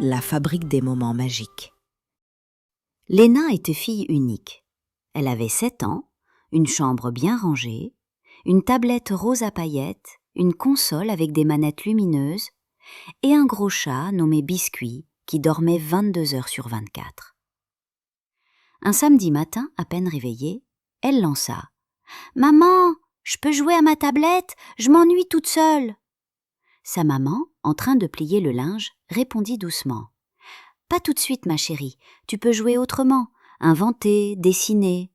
La fabrique des moments magiques. Léna était fille unique. Elle avait 7 ans, une chambre bien rangée, une tablette rose à paillettes, une console avec des manettes lumineuses et un gros chat nommé Biscuit qui dormait 22 heures sur 24. Un samedi matin, à peine réveillée, elle lança « Maman, je peux jouer à ma tablette, je m'ennuie toute seule !» Sa maman, en train de plier le linge, répondit doucement « Pas tout de suite, ma chérie, tu peux jouer autrement, inventer, dessiner. »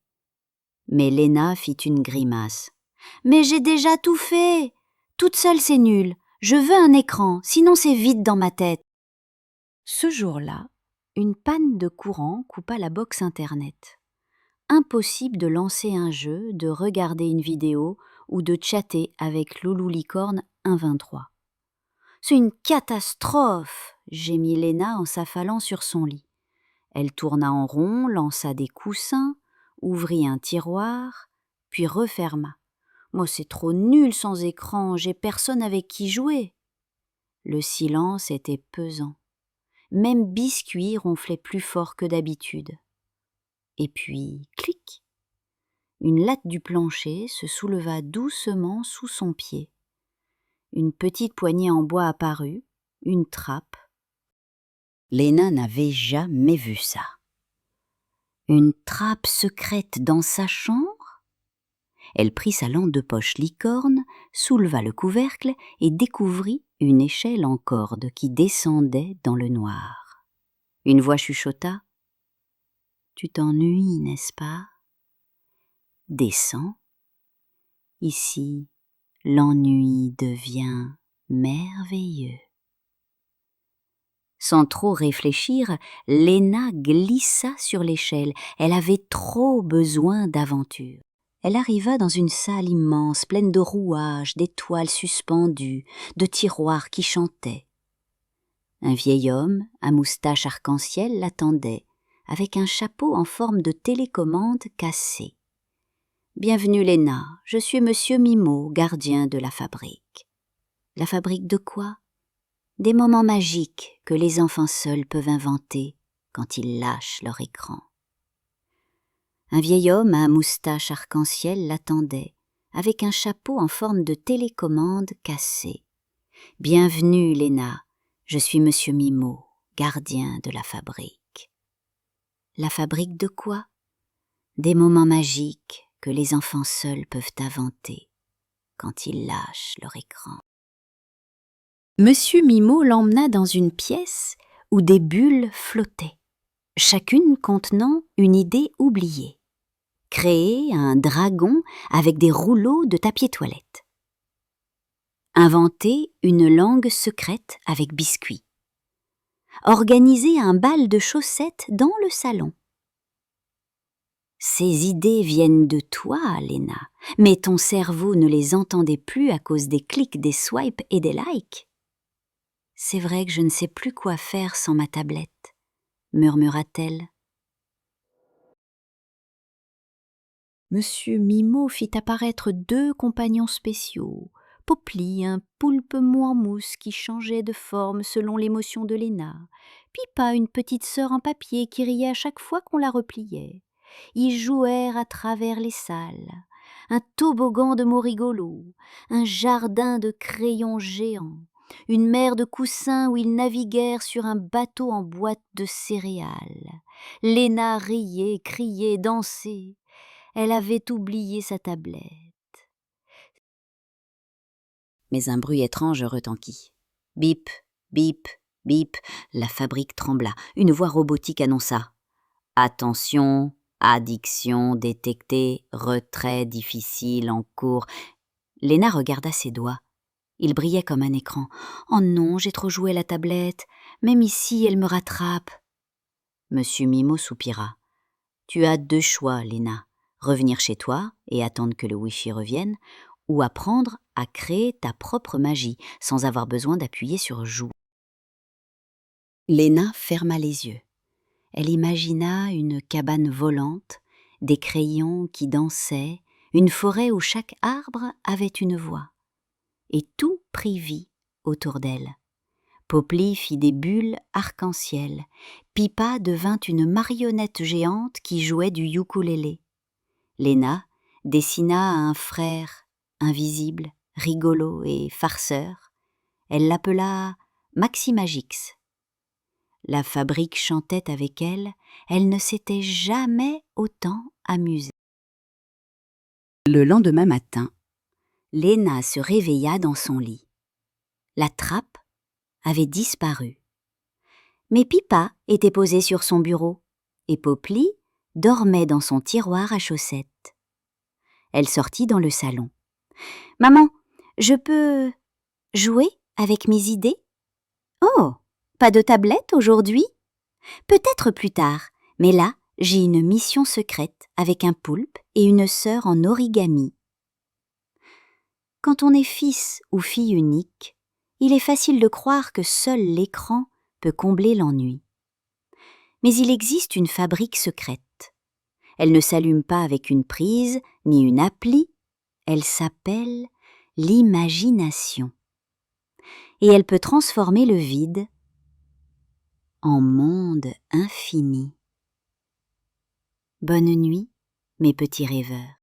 Mais Léna fit une grimace. « Mais j'ai déjà tout fait! Toute seule c'est nul, je veux un écran, sinon c'est vide dans ma tête. » Ce jour-là, une panne de courant coupa la box internet. Impossible de lancer un jeu, de regarder une vidéo ou de chatter avec Loulou Licorne 123. « C'est une catastrophe !» gémit Léna en s'affalant sur son lit. Elle tourna en rond, lança des coussins, ouvrit un tiroir, puis referma. « Moi, c'est trop nul sans écran, j'ai personne avec qui jouer. » Le silence était pesant. Même Biscuit ronflait plus fort que d'habitude. Et puis, clic! Une latte du plancher se souleva doucement sous son pied. Une petite poignée en bois apparut, une trappe. Léna n'avait jamais vu ça. Une trappe secrète dans sa chambre? Elle prit sa lampe de poche Licorne, souleva le couvercle et découvrit une échelle en corde qui descendait dans le noir. Une voix chuchota « Tu t'ennuies, n'est-ce pas? Descends. Ici, l'ennui devient merveilleux. » Sans trop réfléchir, Léna glissa sur l'échelle. Elle avait trop besoin d'aventure. Elle arriva dans une salle immense, pleine de rouages, d'étoiles suspendues, de tiroirs qui chantaient. Un vieil homme, à moustache arc-en-ciel, l'attendait, avec un chapeau en forme de télécommande cassé. « Bienvenue Léna, je suis Monsieur Mimo, gardien de la fabrique. »« La fabrique de quoi ? » ?»« Des moments magiques que les enfants seuls peuvent inventer quand ils lâchent leur écran. » Un vieil homme à moustache arc-en-ciel l'attendait, avec un chapeau en forme de télécommande cassé. « Bienvenue Léna, je suis Monsieur Mimo, gardien de la fabrique. »« La fabrique de quoi ? » ?»« Des moments magiques que les enfants seuls peuvent inventer quand ils lâchent leur écran. » Monsieur Mimo l'emmena dans une pièce où des bulles flottaient, chacune contenant une idée oubliée. Créer un dragon avec des rouleaux de papier toilette. Inventer une langue secrète avec Biscuit. Organiser un bal de chaussettes dans le salon. Ces idées viennent de toi, Léna, mais ton cerveau ne les entendait plus à cause des clics, des swipes et des likes. C'est vrai que je ne sais plus quoi faire sans ma tablette, murmura-t-elle. Monsieur Mimo fit apparaître 2 compagnons spéciaux, Popli, un poulpe mou en mousse qui changeait de forme selon l'émotion de Léna, Pipa, une petite sœur en papier qui riait à chaque fois qu'on la repliait. Ils jouèrent à travers les salles, un toboggan de mots rigolos, un jardin de crayons géants, une mer de coussins où ils naviguèrent sur un bateau en boîte de céréales. Léna riait, criait, dansait. Elle avait oublié sa tablette. Mais un bruit étrange retentit. Bip, bip, bip, la fabrique trembla. Une voix robotique annonça « Attention, addiction détectée, retrait difficile en cours. » Léna regarda ses doigts. Il brillait comme un écran. « Oh non, j'ai trop joué à la tablette. Même ici, elle me rattrape. » Monsieur Mimo soupira. « Tu as 2 choix, Léna. Revenir chez toi et attendre que le Wi-Fi revienne, ou apprendre à créer ta propre magie sans avoir besoin d'appuyer sur « Joue ». Léna ferma les yeux. Elle imagina une cabane volante, des crayons qui dansaient, une forêt où chaque arbre avait une voix. Et tout prit vie autour d'elle. Popli fit des bulles arc-en-ciel. Pipa devint une marionnette géante qui jouait du ukulélé. Léna dessina un frère invisible, rigolo et farceur. Elle l'appela Maximagix. La fabrique chantait avec elle, elle ne s'était jamais autant amusée. Le lendemain matin, Léna se réveilla dans son lit. La trappe avait disparu. Mais Pipa était posé sur son bureau et Popli dormait dans son tiroir à chaussettes. Elle sortit dans le salon. « Maman, je peux jouer avec mes idées ? » « Oh, pas de tablette aujourd'hui ? Peut-être plus tard, mais là, j'ai une mission secrète avec un poulpe et une sœur en origami. » Quand on est fils ou fille unique, il est facile de croire que seul l'écran peut combler l'ennui. Mais il existe une fabrique secrète. Elle ne s'allume pas avec une prise ni une appli, elle s'appelle l'imagination. Et elle peut transformer le vide en monde infini. Bonne nuit, mes petits rêveurs.